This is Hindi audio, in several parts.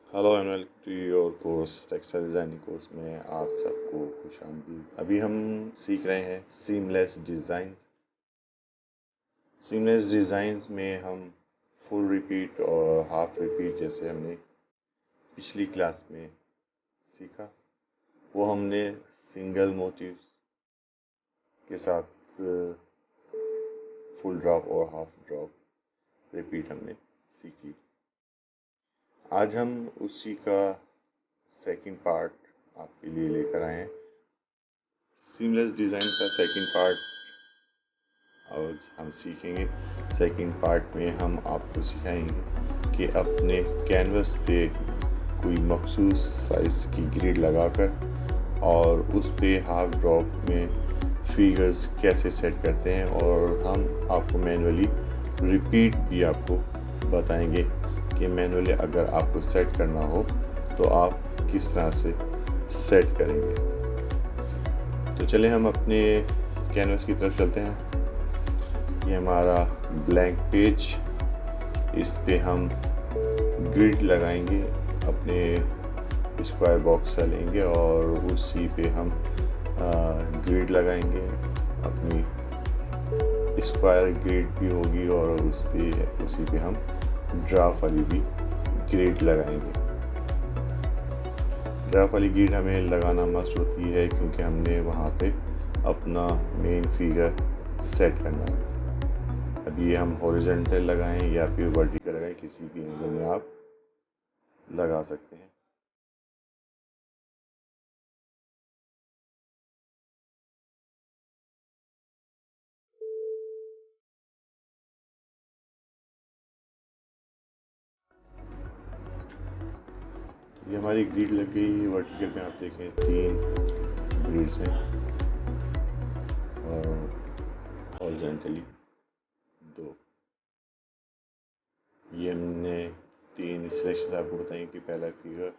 Hello and welcome to your course textile designing course में आप सबको खुशामदीद। अभी हम सीख रहे हैं सीमलेस डिज़ाइन। सीमलेस डिज़ाइंस में हम फुल रिपीट और हाफ रिपीट जैसे हमने पिछली क्लास में सीखा, वो हमने सिंगल मोटिव्स के साथ फुल ड्रॉप और हाफ ड्रॉप रिपीट हमने सीखी। आज हम उसी का सेकंड पार्ट आपके लिए लेकर आए हैं। सीमलेस डिज़ाइन का सेकंड पार्ट आज हम सीखेंगे। सेकंड पार्ट में हम आपको सिखाएंगे कि अपने कैनवस पे कोई मखसूस साइज़ की ग्रिड लगाकर और उस पे हाफ ड्रॉप में फिगर्स कैसे सेट करते हैं, और हम आपको मैनुअली रिपीट भी आपको बताएंगे कि मैनुअली अगर आपको सेट करना हो तो आप किस तरह से सेट करेंगे। तो चलें हम अपने कैनवस की तरफ चलते हैं। ये हमारा ब्लैंक पेज, इस पे हम ग्रिड लगाएंगे, अपने स्क्वायर बॉक्स लेंगे और उसी पे हम ग्रिड लगाएंगे। अपनी स्क्वायर ग्रिड भी होगी और उसी पे हम ड्राफ्ट वाली भी ग्रिड लगाएंगे। ड्राफ्ट वाली ग्रिड हमें लगाना मस्ट होती है क्योंकि हमने वहाँ पे अपना मेन फिगर सेट करना है। अब ये हम हॉरिजॉन्टल लगाएं या फिर वर्टिकल लगाएं, किसी भी एंगल में आप लगा सकते हैं। ये हमारी ग्रिड लग गई। वर्टिकल में आप देखें 3 ग्रिड्स हैं और हॉरिजॉन्टली 2। ये हमने 3 सिलेक्शन आपको बताएं कि पहला फिगर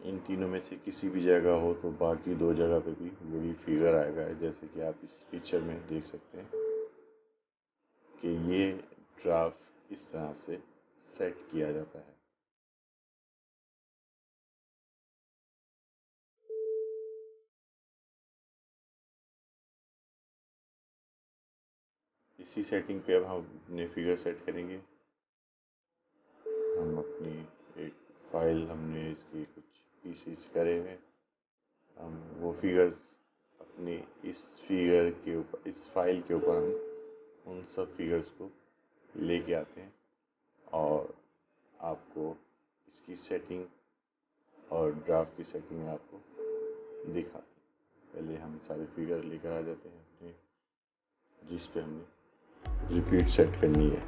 इन तीनों में से किसी भी जगह हो तो बाकी 2 जगह पे भी वही फिगर आएगा, जैसे कि आप इस पिक्चर में देख सकते हैं कि ये ड्राफ्ट इस तरह से सेट किया जाता है। इसी सेटिंग पे अब हम अपने फिगर सेट करेंगे। हम अपनी एक फाइल, हमने इसके कुछ पीसीस करे हुए, हम वो फिगर्स अपनी इस फिगर के ऊपर, इस फाइल के ऊपर हम उन सब फिगर्स को लेके आते हैं और आपको इसकी सेटिंग और ड्राफ्ट की सेटिंग आपको दिखाते हैं। पहले हम सारे फिगर लेकर आ जाते हैं अपने, जिस पे हमने रिपीट सेट करनी है।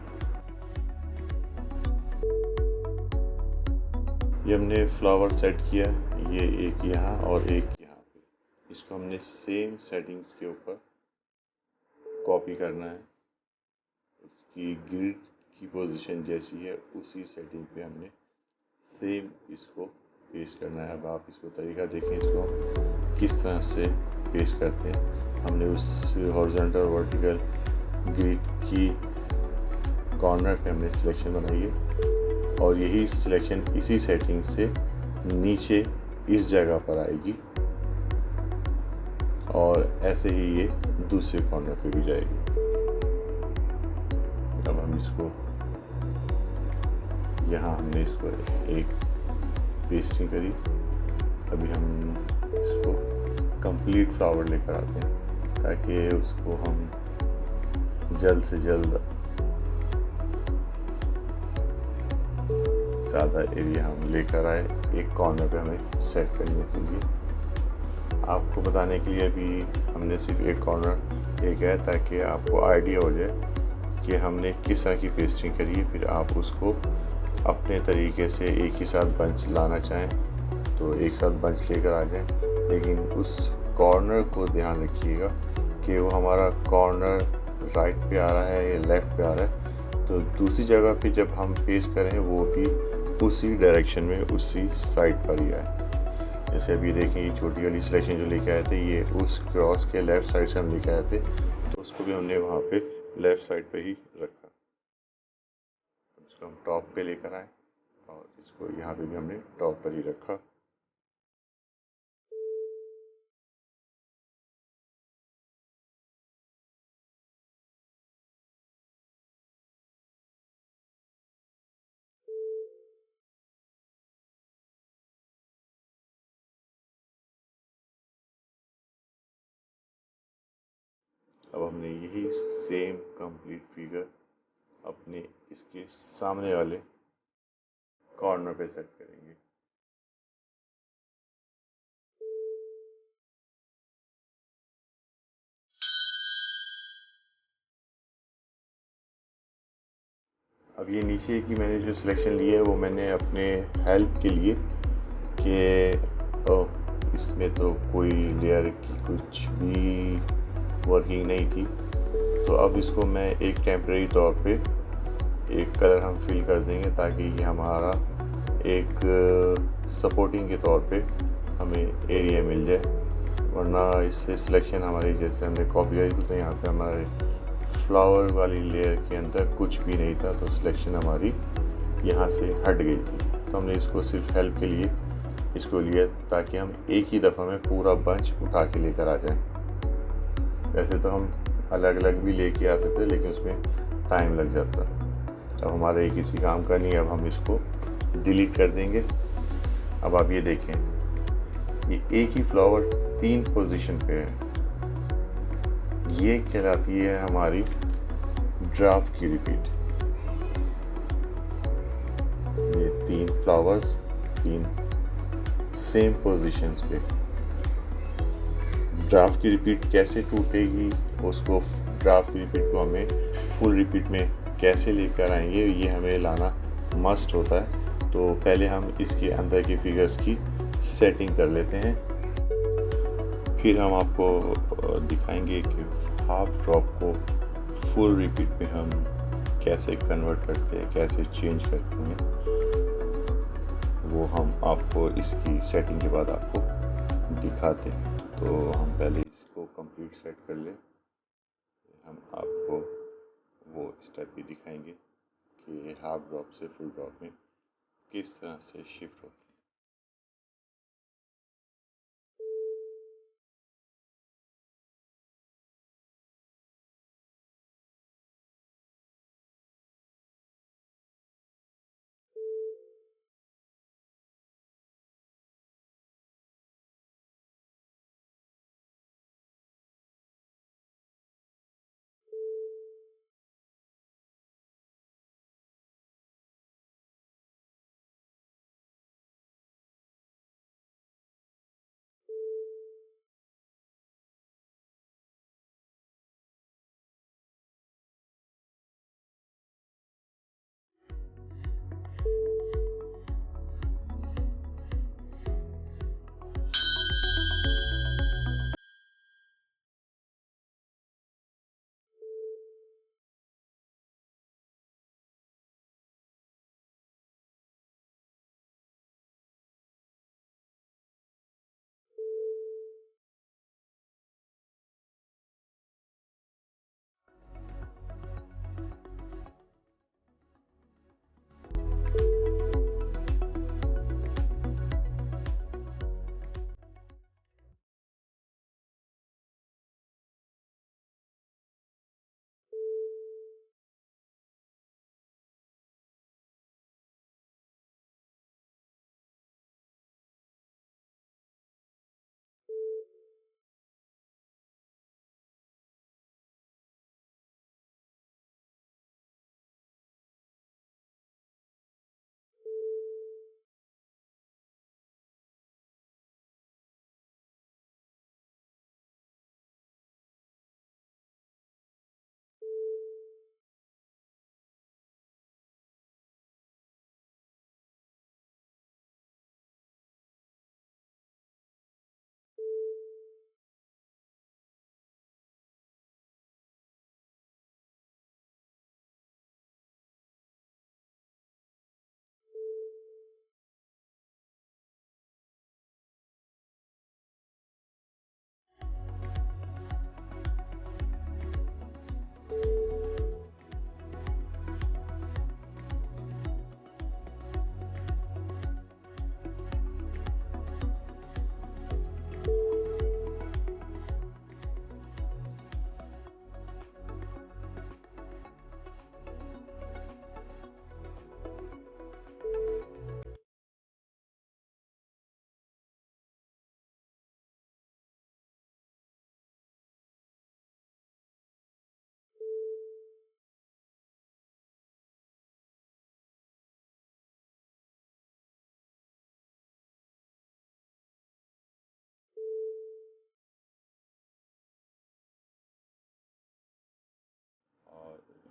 ये हमने फ्लावर सेट किया, ये एक यहाँ और एक यहाँ पे। इसको हमने सेम सेटिंग्स के ऊपर कॉपी करना है। इसकी ग्रिड की पोजीशन जैसी है उसी सेटिंग पे हमने सेम इसको पेस्ट करना है। अब आप इसको तरीका देखें, इसको किस तरह से पेस्ट करते हैं। हमने उस हॉरिजॉन्टल वर्टिकल ग्रिड की कॉर्नर पे हमने सिलेक्शन बनाई है और यही सिलेक्शन इसी सेटिंग से नीचे इस जगह पर आएगी और ऐसे ही ये दूसरे कॉर्नर पे भी जाएगी। अब हम इसको यहाँ हमने इसको एक पेस्टिंग करी। अभी हम इसको कंप्लीट फ्लावर लेकर आते हैं ताकि उसको हम जल्द से जल्द ज़्यादा एरिया हम लेकर आए एक कॉर्नर पे हमें सेट करने के लिए। आपको बताने के लिए अभी हमने सिर्फ एक कॉर्नर लेके आया ताकि आपको आइडिया हो जाए कि हमने किस तरह की पेस्टिंग करी है। फिर आप उसको अपने तरीके से एक ही साथ बंच लाना चाहें तो एक साथ बंच लेकर आ जाएं, लेकिन उस कॉर्नर को ध्यान रखिएगा कि वो हमारा कॉर्नर राइट पे आ रहा है या लेफ़्ट पे आ रहा है, तो दूसरी जगह पे जब हम पेस्ट करें वो भी उसी डायरेक्शन में, उसी साइड पर ही आए। जैसे अभी देखें ये छोटी वाली सिलेक्शन जो लेके आए थे, ये उस क्रॉस के लेफ़्ट साइड से हम लेके आए थे, तो उसको भी हमने वहाँ पे लेफ़्ट साइड पे ही रखा। इसको हम टॉप पे लेकर आए और इसको यहाँ पे भी हमने टॉप पर ही रखा। अब हमने यही सेम कंप्लीट फिगर अपने इसके सामने वाले कॉर्नर पे सेट करेंगे। अब ये नीचे की मैंने जो सिलेक्शन ली है वो मैंने अपने हेल्प के लिए कि इसमें तो कोई लेयर की कुछ भी वर्किंग नहीं थी, तो अब इसको मैं एक टेम्परेरी तौर पे एक कलर हम फिल कर देंगे ताकि ये हमारा एक सपोर्टिंग के तौर पे हमें एरिया मिल जाए। वरना इससे सिलेक्शन हमारी जैसे हमने कॉपी करी थी तो यहाँ पे हमारे फ्लावर वाली लेयर के अंदर कुछ भी नहीं था, तो सिलेक्शन हमारी यहाँ से हट गई थी। तो हमने इसको सिर्फ हेल्प के लिए इसको लिया ताकि हम एक ही दफ़ा में पूरा बंच उठा के लेकर आ जाएं। वैसे तो हम अलग अलग भी लेके आ सकते हैं लेकिन उसमें टाइम लग जाता। अब हमारा ये किसी काम का नहीं है, अब हम इसको डिलीट कर देंगे। अब आप ये देखें, ये एक ही फ्लावर 3 पोजीशन पे है। ये कहलाती है हमारी ड्राफ्ट की रिपीट। ये 3 फ्लावर्स 3 सेम पोजीशंस पे। ड्राफ्ट की रिपीट कैसे टूटेगी, उसको ड्राफ्ट की रिपीट को हमें फुल रिपीट में कैसे लेकर आएंगे, ये हमें लाना मस्ट होता है। तो पहले हम इसके अंदर के फिगर्स की सेटिंग कर लेते हैं, फिर हम आपको दिखाएंगे कि हाफ ड्रॉप को फुल रिपीट में हम कैसे कन्वर्ट करते हैं, कैसे चेंज करते हैं। वो हम आपको इसकी सेटिंग के बाद आपको दिखाते हैं। तो हम पहले इसको कंप्लीट सेट कर लें, हम आपको वो स्टेप भी दिखाएंगे कि हाफ ड्रॉप से फुल ड्रॉप में किस तरह से शिफ्ट होता है।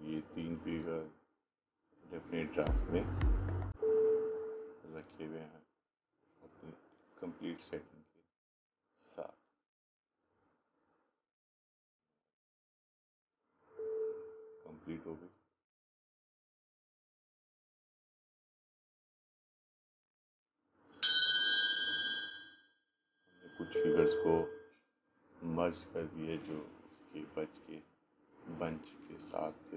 ये 3 फिगर अपने ड्राफ्ट में रखे हुए हैं अपनी कंप्लीट सेटिंग के साथ। कंप्लीट हो गई। कुछ फिगर्स को मर्ज कर दिए जो उसके बंच के साथ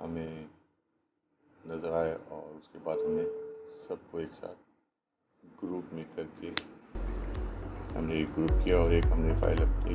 हमें नज़र आए, और उसके बाद हमने सबको एक साथ ग्रुप में करके हमने एक ग्रुप किया और एक हमने फाइल अपनी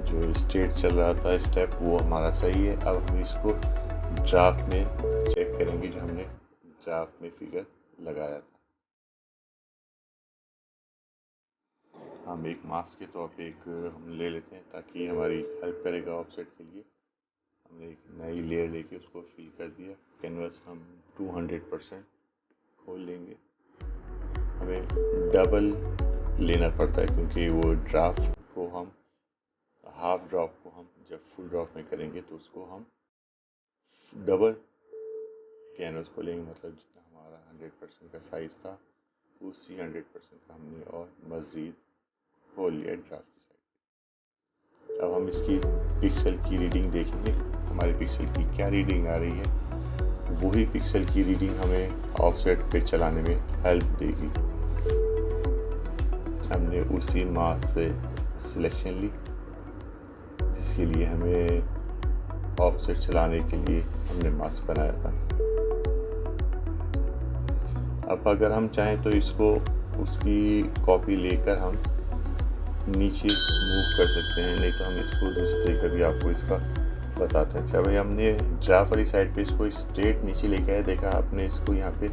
जो स्टेट चल रहा था स्टेप वो हमारा सही है। अब हम इसको ड्राफ्ट में चेक करेंगे जो हमने ड्राफ्ट में फिगर लगाया था। हम एक मास्क के तौर पे एक हम ले लेते हैं ताकि हमारी हेल्प करेगा ऑफसेट के लिए। हमने एक नई लेयर लेके उसको फिल कर दिया। कैनवस हम 200% खोल लेंगे। हमें डबल लेना पड़ता है क्योंकि वो ड्राफ्ट को हम हाफ ड्राफ्ट को हम जब फुल ड्राफ्ट में करेंगे तो उसको हम डबल कैनवस खोलेंगे, मतलब जितना हमारा 100% का साइज़ था उसी 100% का हमने और मज़ीद खोल लिया ड्राफ्ट की साइड। अब हम इसकी पिक्सल की रीडिंग देखेंगे। हमारी पिक्सल की क्या रीडिंग आ रही है, वही पिक्सल की रीडिंग हमें ऑफसेट पे चलाने में हेल्प देगी। हमने उसी मास्क से सिलेक्शन ली जिसके लिए हमें ऑफसेट चलाने के लिए हमने मास्क बनाया था। अब अगर हम चाहें तो इसको उसकी कॉपी लेकर हम नीचे मूव कर सकते हैं, नहीं तो हम इसको दूसरे तरीके भी आपको इसका बताते हैं। अच्छा भाई, हमने ड्राफ्ट वाली साइड पे इसको स्ट्रेट नीचे लेके आए, देखा आपने इसको यहाँ पे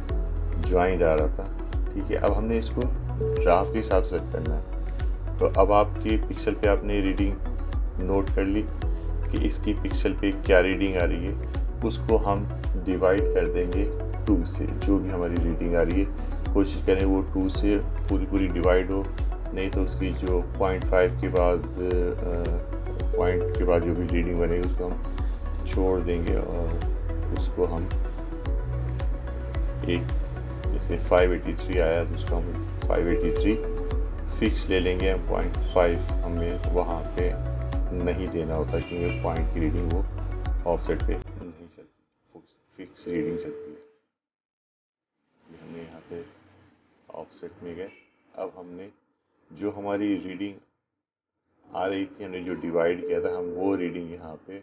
ज्वाइंट आ रहा था, ठीक है। अब हमने इसको ड्राफ्ट के हिसाब से करना है। तो अब आपके पिक्सल पे आपने रीडिंग नोट कर ली कि इसकी पिक्सल पे क्या रीडिंग आ रही है, उसको हम डिवाइड कर देंगे 2 से। जो भी हमारी रीडिंग आ रही है कोशिश करें वो 2 से पूरी डिवाइड हो, नहीं तो उसकी जो 0.5 के बाद पॉइंट के बाद जो भी रीडिंग बनेगी उसको हम छोड़ देंगे और उसको हम एक जैसे 583 आया तो उसको हम 583 फिक्स ले लेंगे। हम 0.5 हमें वहाँ पे नहीं देना होता क्योंकि पॉइंट की रीडिंग वो ऑफसेट पे नहीं चलती, फिक्स रीडिंग चलती है। हमने यहाँ पे ऑफसेट में गए। अब हमने जो हमारी रीडिंग आ रही थी, हमने जो डिवाइड किया था, हम वो रीडिंग यहाँ पे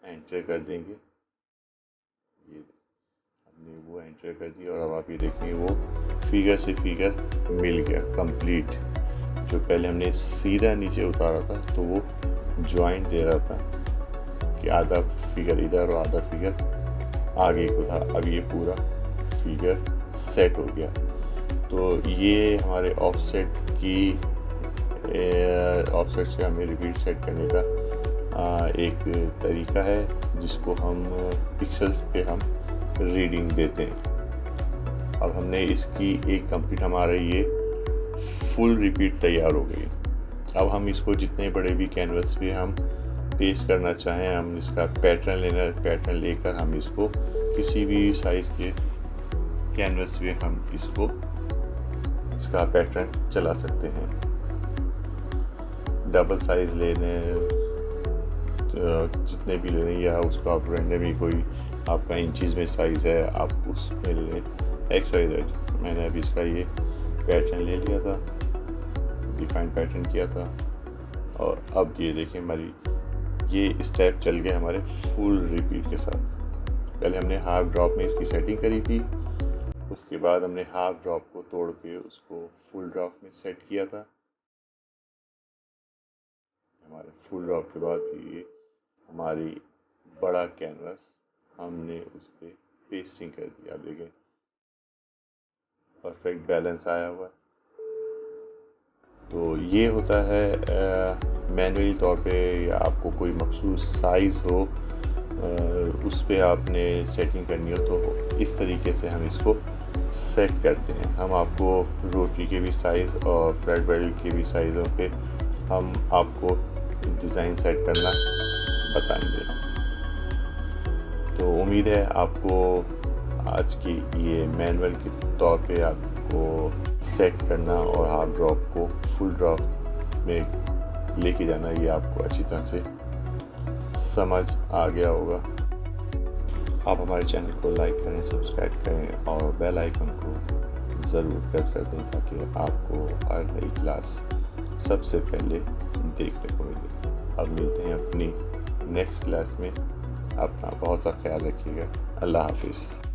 एंटर कर देंगे। ये हमने वो एंटर कर दिया और अब आप ये देखेंगे वो फिगर से फिगर मिल गया कंप्लीट। जो पहले हमने सीधा नीचे उतारा था तो वो जॉइंट दे रहा था कि आधा फिगर इधर और आधा फिगर आगे को था। अब ये पूरा फिगर सेट हो गया। तो ये हमारे ऑफसेट से हमें रिपीट सेट करने का एक तरीका है जिसको हम पिक्सल्स पे हम रीडिंग देते हैं। अब हमने इसकी एक कंप्लीट, हमारा ये फुल रिपीट तैयार हो गई। अब हम इसको जितने बड़े भी कैनवस पे हम पेस्ट करना चाहें, हम इसका पैटर्न लेना, पैटर्न लेकर हम इसको किसी भी साइज़ के कैनवस पे हम इसका पैटर्न चला सकते हैं। डबल साइज़ लेने, जितने भी लेने, या उसको आप रेंडमली कोई आपका इंचज़ में साइज़ है आप उसमें लें, XYZ। मैंने अभी इसका ये पैटर्न ले लिया था, डिफाइन पैटर्न किया था, और अब ये देखें हमारी ये स्टेप चल गए हमारे फुल रिपीट के साथ। पहले हमने हाफ ड्रॉप में इसकी सेटिंग करी थी, उसके बाद हमने हाफ ड्रॉप को तोड़ के उसको फुल ड्रॉप में सेट किया था। हमारे फुल ड्रॉप के बाद भी ये हमारी बड़ा कैनवस हमने उस पर पेस्टिंग कर दिया। देखें परफेक्ट बैलेंस आया हुआ है। तो ये होता है मैनुअली तौर पे, या आपको कोई मखसूस साइज़ हो उस पे आपने सेटिंग करनी हो तो इस तरीके से हम इसको सेट करते हैं। हम आपको रोटरी के भी साइज़ और फ्लैट बेल्ट के भी साइज़ों पे हम आपको डिज़ाइन सेट करना बताएंगे। तो उम्मीद है आपको आज की ये मैनुअल के तौर पे आपको सेट करना और हाफ ड्रॉप को फुल ड्रॉप में लेके जाना, ये आपको अच्छी तरह से समझ आ गया होगा। आप हमारे चैनल को लाइक करें, सब्सक्राइब करें और बेल आइकन को ज़रूर प्रेस कर दें ताकि आपको हर नई क्लास सबसे पहले देखने को मिले। अब मिलते हैं अपनी नेक्स्ट क्लास में। अपना बहुत सा ख्याल रखिएगा। अल्लाह हाफिज़।